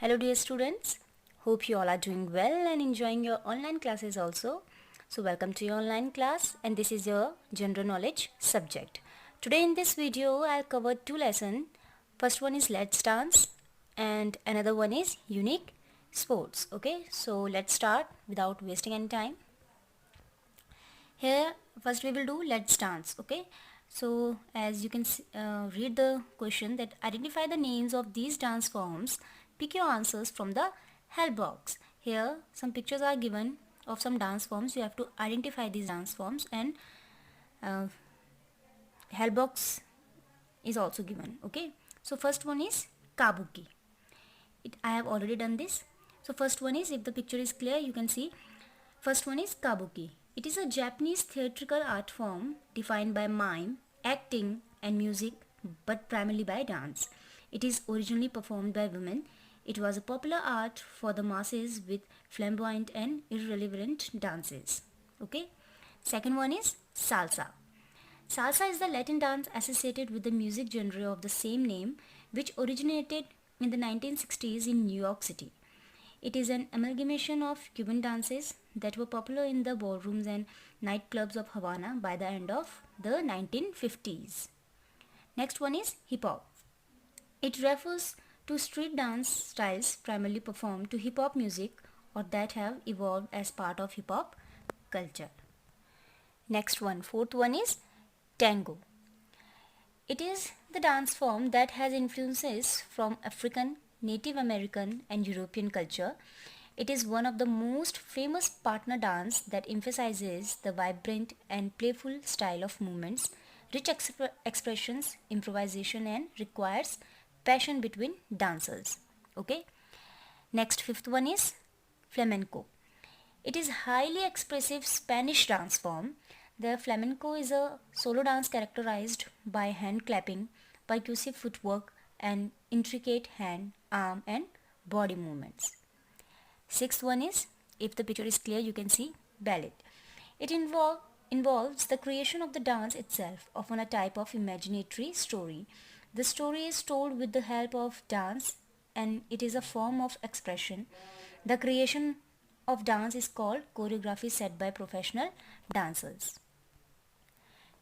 Hello dear students, hope you all are doing well and enjoying your online classes also. So welcome to your online class and this is your general knowledge subject. Today in this video I'll cover two lessons. First one is Let's Dance and another one is Unique Sports. Okay, so let's start without wasting any time. Here first we will do Let's Dance. Okay, so as you can read the question that identify the names of these dance forms. Pick your answers from the help box. Here some pictures are given of some dance forms. You have to identify these dance forms and uh, help box is also given. Okay, so first one is Kabuki. I have already done this. So first one is, if the picture is clear you can see, first one is Kabuki. It is a Japanese theatrical art form defined by mime, acting and music but primarily by dance. It is originally performed by women. It was a popular art for the masses with flamboyant and irreverent dances. Okay. Second one is Salsa. Salsa is the Latin dance associated with the music genre of the same name, which originated in the 1960s in New York City. It is an amalgamation of Cuban dances that were popular in the ballrooms and nightclubs of Havana by the end of the 1950s. Next one is hip hop. It refers to street dance styles primarily performed to hip hop music or that have evolved as part of hip hop culture. Next one, fourth one is tango. It is the dance form that has influences from African, Native American and European culture. It is one of the most famous partner dance that emphasizes the vibrant and playful style of movements, rich expressions, improvisation and requires passion between dancers. Okay. Next, fifth one is flamenco. It is highly expressive Spanish dance form. The flamenco is a solo dance characterized by hand clapping, percussive footwork and intricate hand, arm and body movements. Sixth one is, if the picture is clear you can see, ballet. It involves the creation of the dance itself, often a type of imaginatory story. The story is told with the help of dance and it is a form of expression. The creation of dance is called choreography set by professional dancers.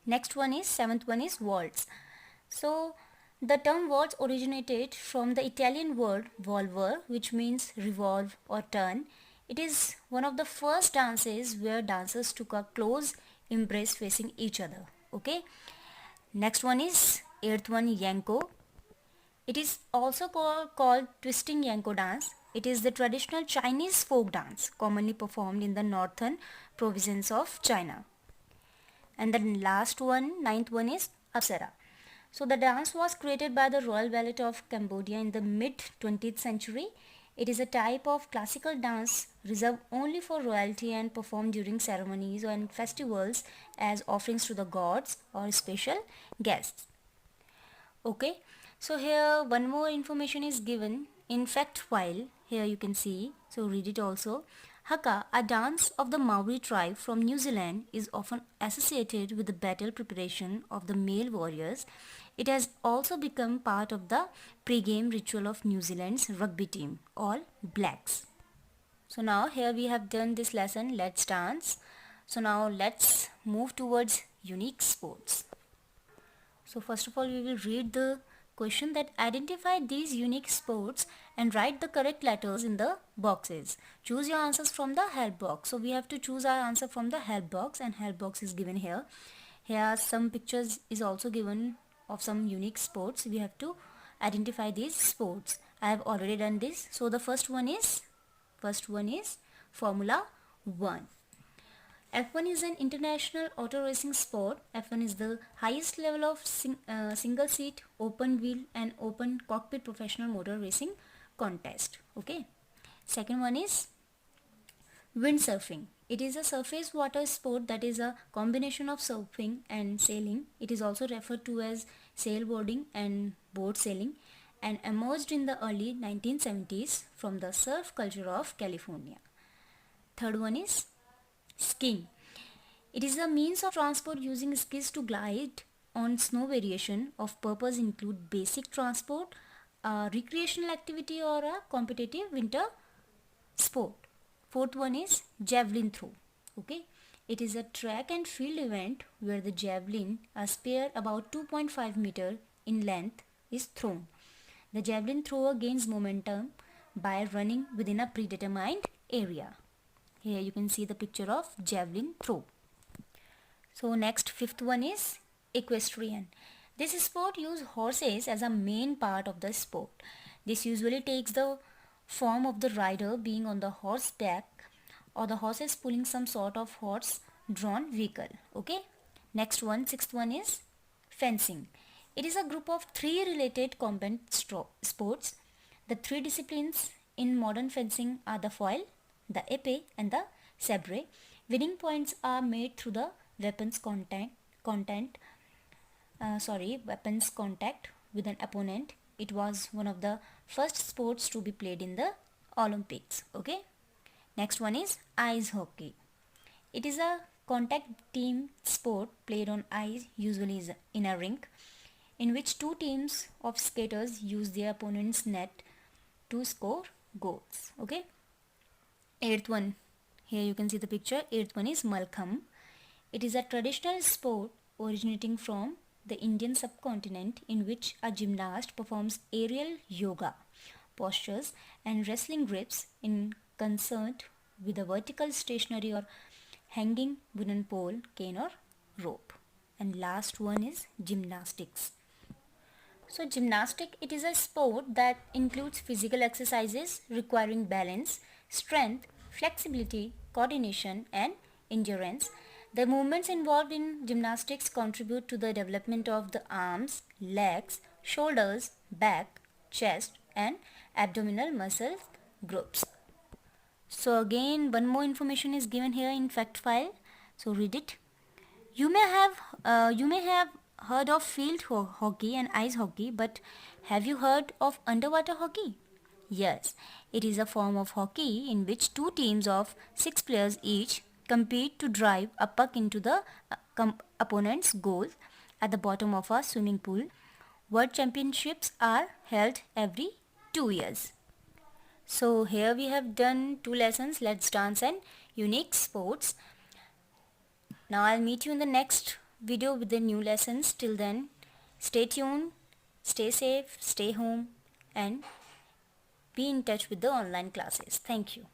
Next one is, seventh one is waltz. So the term waltz originated from the Italian word volvere, which means revolve or turn. It is one of the first dances where dancers took a close embrace facing each other. Okay. Next one is eighth one, Yanko. It is also called twisting Yanko dance. It is the traditional Chinese folk dance commonly performed in the northern provinces of China. And the last one, ninth one is Apsara. So the dance was created by the Royal Ballet of Cambodia in the mid 20th century. It is a type of classical dance reserved only for royalty and performed during ceremonies and festivals as offerings to the gods or special guests. Okay, so here one more information is given. In fact, while here you can see, so read it also. Haka, a dance of the Maori tribe from New Zealand, is often associated with the battle preparation of the male warriors. It has also become part of the pre-game ritual of New Zealand's rugby team, All Blacks. So now here we have done this lesson, Let's Dance. So now let's move towards unique sports. So first of all we will read the question that identify these unique sports and write the correct letters in the boxes. Choose your answers from the help box. So we have to choose our answer from the help box and help box is given here. Here some pictures is also given of some unique sports. We have to identify these sports. I have already done this. So the first one is Formula 1. F1 is an international auto racing sport. F1 is the highest level of single seat, open wheel and open cockpit professional motor racing contest. Okay. Second one is windsurfing. It is a surface water sport that is a combination of surfing and sailing. It is also referred to as sailboarding and boat sailing and emerged in the early 1970s from the surf culture of California. Third one is skiing. It is a means of transport using skis to glide on snow. Variation of purpose include basic transport, a recreational activity or a competitive winter sport. Fourth one is javelin throw. Okay, it is a track and field event where the javelin, a spear about 2.5 meter in length, is thrown. The javelin thrower gains momentum by running within a predetermined area. Here you can see the picture of javelin throw. So next, fifth one is equestrian. This sport uses horses as a main part of the sport. This usually takes the form of the rider being on the horseback or the horses pulling some sort of horse drawn vehicle. Okay. Next one, sixth one is fencing. It is a group of three related combat sports. The three disciplines in modern fencing are the foil, the épée and the sabre. Winning points are made through the weapons contact with an opponent. It was one of the first sports to be played in the Olympics. Okay. Next one is ice hockey. It is a contact team sport played on ice, usually in a rink, in which two teams of skaters use their opponent's net to score goals. Okay. Eighth one. Here you can see the picture. Eighth one is Malkham. It is a traditional sport originating from the Indian subcontinent in which a gymnast performs aerial yoga postures and wrestling grips in concert with a vertical stationary or hanging wooden pole, cane or rope. And last one is gymnastics. So gymnastic, it is a sport that includes physical exercises requiring balance, strength, flexibility, coordination and endurance. The movements involved in gymnastics contribute to the development of the arms, legs, shoulders, back, chest and abdominal muscle groups. So again, one more information is given here in fact file. So read it. You may have heard of field hockey and ice hockey, but have you heard of underwater hockey? Yes, it is a form of hockey in which two teams of 6 players each compete to drive a puck into the opponent's goal at the bottom of a swimming pool. World Championships are held every 2 years. So here we have done 2 lessons, Let's Dance and Unique Sports. Now I'll meet you in the next video with the new lessons. Till then, stay tuned, stay safe, stay home and be in touch with the online classes. Thank you.